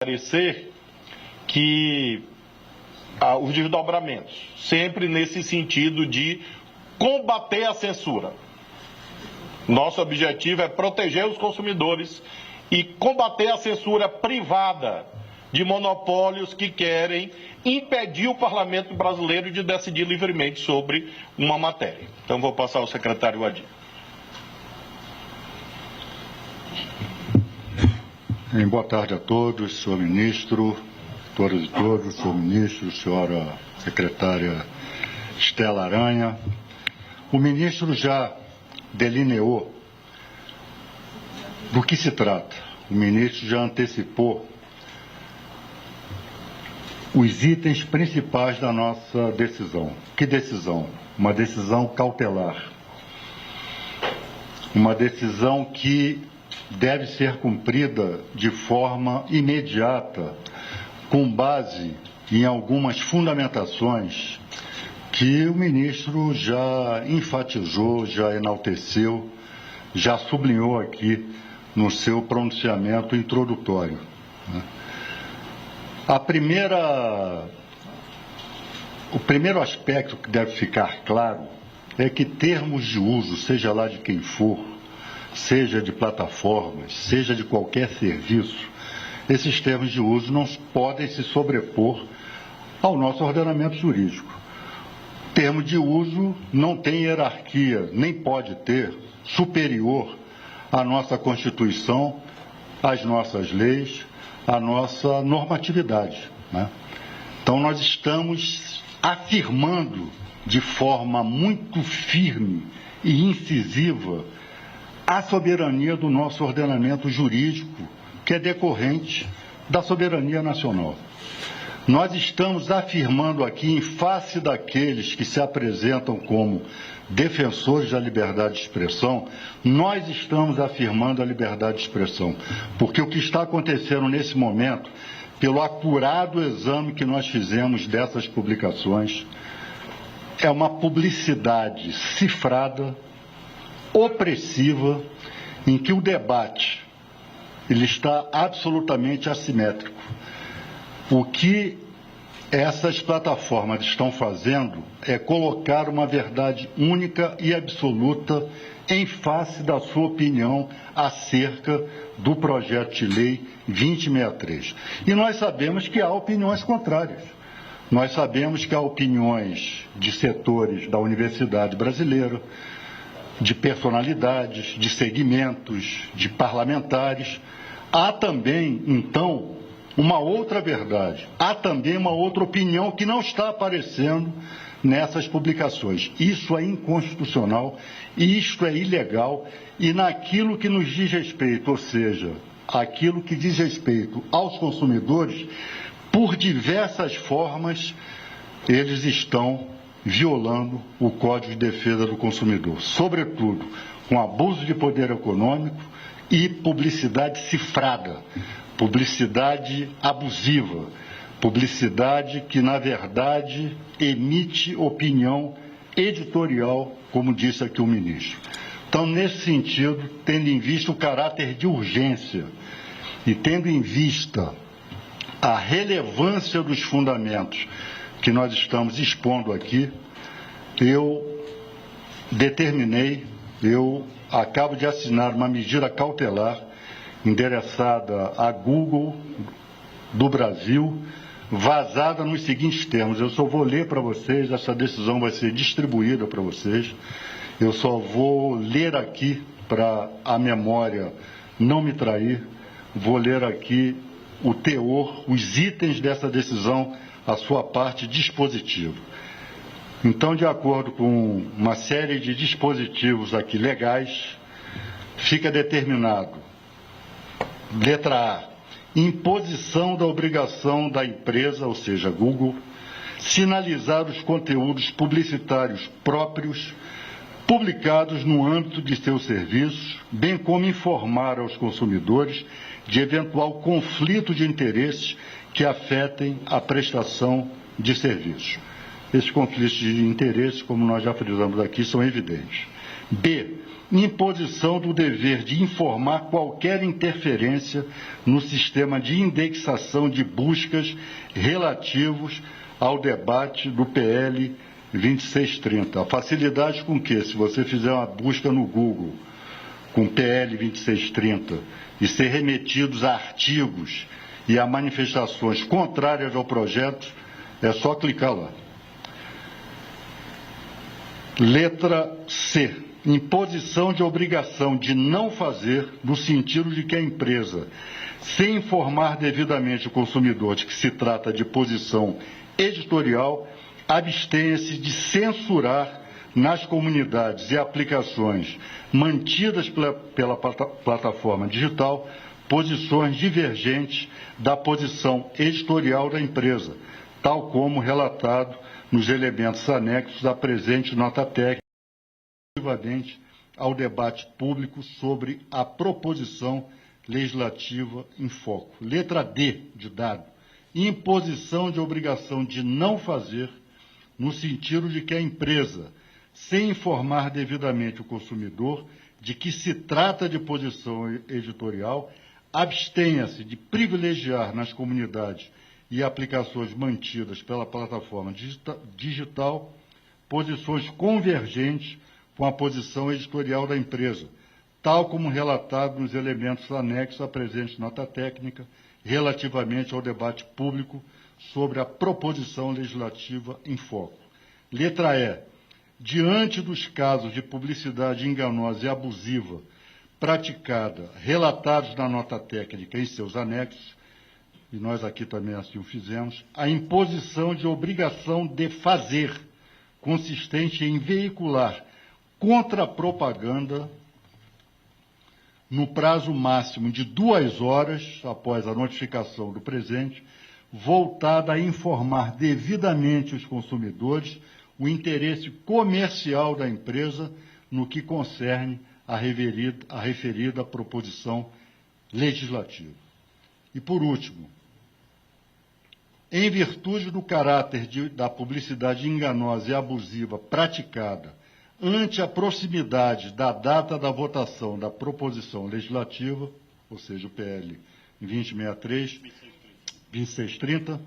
Parecer que os desdobramentos, sempre nesse sentido de combater a censura. Nosso objetivo é proteger os consumidores e combater a censura privada de monopólios que querem impedir o parlamento brasileiro de decidir livremente sobre uma matéria. Então, vou passar ao secretário Adir. Boa tarde a todos, senhor ministro, todas e todos, senhor ministro, senhora secretária Estela Aranha. O ministro já delineou do que se trata. O ministro já antecipou os itens principais da nossa decisão. Que decisão? Uma decisão cautelar. Uma decisão que deve ser cumprida de forma imediata, com base em algumas fundamentações que o ministro já enfatizou, já enalteceu, já sublinhou aqui no seu pronunciamento introdutório. O primeiro aspecto que deve ficar claro é que termos de uso, seja lá de quem for, seja de plataformas, seja de qualquer serviço, esses termos de uso não podem se sobrepor ao nosso ordenamento jurídico. Termo de uso não tem hierarquia, nem pode ter, superior à nossa Constituição, às nossas leis, à nossa normatividade, né? Então, nós estamos afirmando de forma muito firme e incisiva a soberania do nosso ordenamento jurídico, que é decorrente da soberania nacional. Nós estamos afirmando aqui, em face daqueles que se apresentam como defensores da liberdade de expressão, nós estamos afirmando a liberdade de expressão, porque o que está acontecendo nesse momento, pelo acurado exame que nós fizemos dessas publicações, é uma publicidade cifrada, opressiva, em que o debate ele está absolutamente assimétrico. O que essas plataformas estão fazendo é colocar uma verdade única e absoluta em face da sua opinião acerca do projeto de lei 2063. E nós sabemos que há opiniões contrárias. Nós sabemos que há opiniões de setores da universidade brasileira, de personalidades, de segmentos, de parlamentares. Há também, então, uma outra verdade. Há também uma outra opinião que não está aparecendo nessas publicações. Isso é inconstitucional, isto é ilegal, e naquilo que nos diz respeito, ou seja, aquilo que diz respeito aos consumidores, por diversas formas, eles estão violando o Código de Defesa do Consumidor, sobretudo com abuso de poder econômico e publicidade cifrada, publicidade abusiva, publicidade que, na verdade, emite opinião editorial, como disse aqui o ministro. Então, nesse sentido, tendo em vista o caráter de urgência e tendo em vista a relevância dos fundamentos que nós estamos expondo aqui, eu acabo de assinar uma medida cautelar endereçada à Google do Brasil, vazada nos seguintes termos. Eu só vou ler para vocês, essa decisão vai ser distribuída para vocês, eu só vou ler aqui para a memória não me trair, vou ler aqui o teor, os itens dessa decisão, a sua parte dispositiva. Então, de acordo com uma série de dispositivos aqui legais, fica determinado, letra A, imposição da obrigação da empresa, ou seja, Google, sinalizar os conteúdos publicitários próprios publicados no âmbito de seus serviços, bem como informar aos consumidores de eventual conflito de interesses que afetem a prestação de serviços. Esses conflitos de interesses, como nós já frisamos aqui, são evidentes. B, imposição do dever de informar qualquer interferência no sistema de indexação de buscas relativos ao debate do PL 2630. A facilidade com que, se você fizer uma busca no Google com PL 2630 e ser remetidos a artigos e a manifestações contrárias ao projeto, é só clicar lá. Letra C. Imposição de obrigação de não fazer, no sentido de que a empresa, sem informar devidamente o consumidor de que se trata de posição editorial, abstenha-se de censurar nas comunidades e aplicações mantidas pela plataforma digital posições divergentes da posição editorial da empresa, tal como relatado nos elementos anexos à presente nota técnica, relativamente ao debate público sobre a proposição legislativa em foco. Letra D de dado. Imposição de obrigação de não fazer, no sentido de que a empresa, sem informar devidamente o consumidor de que se trata de posição editorial, abstenha-se de privilegiar nas comunidades e aplicações mantidas pela plataforma digital posições convergentes com a posição editorial da empresa, tal como relatado nos elementos anexos à presente nota técnica, relativamente ao debate público sobre a proposição legislativa em foco. Letra E. Diante dos casos de publicidade enganosa e abusiva praticada, relatados na nota técnica em seus anexos, e nós aqui também assim o fizemos, a imposição de obrigação de fazer, consistente em veicular contra-propaganda no prazo máximo de 2 horas após a notificação do presente, voltada a informar devidamente os consumidores o interesse comercial da empresa no que concerne a referida proposição legislativa. E, por último, em virtude do caráter da publicidade enganosa e abusiva praticada ante a proximidade da data da votação da proposição legislativa, ou seja, o PL 2630,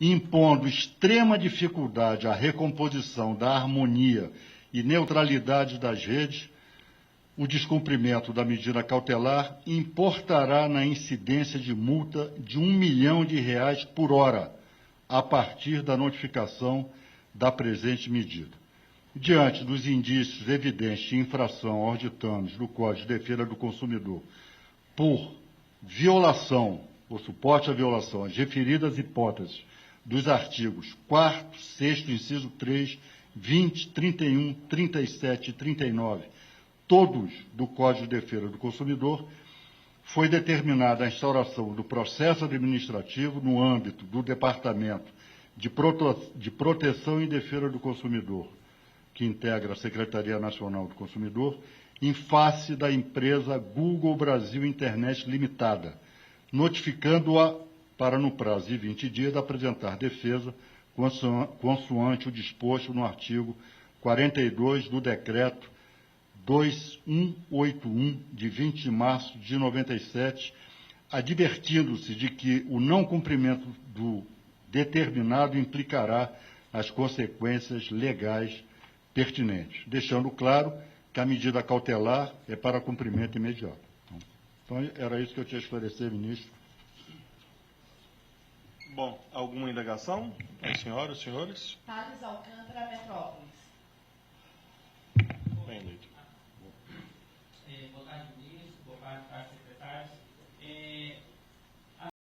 impondo extrema dificuldade à recomposição da harmonia e neutralidade das redes, o descumprimento da medida cautelar importará na incidência de multa de R$ 1 milhão por hora, a partir da notificação da presente medida. Diante dos indícios evidentes de infração aos ditames do Código de Defesa do Consumidor por violação ou suporte à violação às referidas hipóteses dos artigos 4º, 6º, inciso 3, 20, 31, 37 e 39, todos do Código de Defesa do Consumidor, foi determinada a instauração do processo administrativo no âmbito do Departamento de Proteção e Defesa do Consumidor, que integra a Secretaria Nacional do Consumidor, em face da empresa Google Brasil Internet Limitada, notificando-a para, no prazo de 20 dias, apresentar defesa consoante o disposto no artigo 42 do Decreto 2181, de 20 de março de 97, advertindo-se de que o não cumprimento do determinado implicará as consequências legais pertinentes, deixando claro que a medida cautelar é para cumprimento imediato. Então, era isso que eu tinha a esclarecer, ministro. Bom, alguma indagação? As senhoras, senhores? Thales Alcântara, Metrópolis.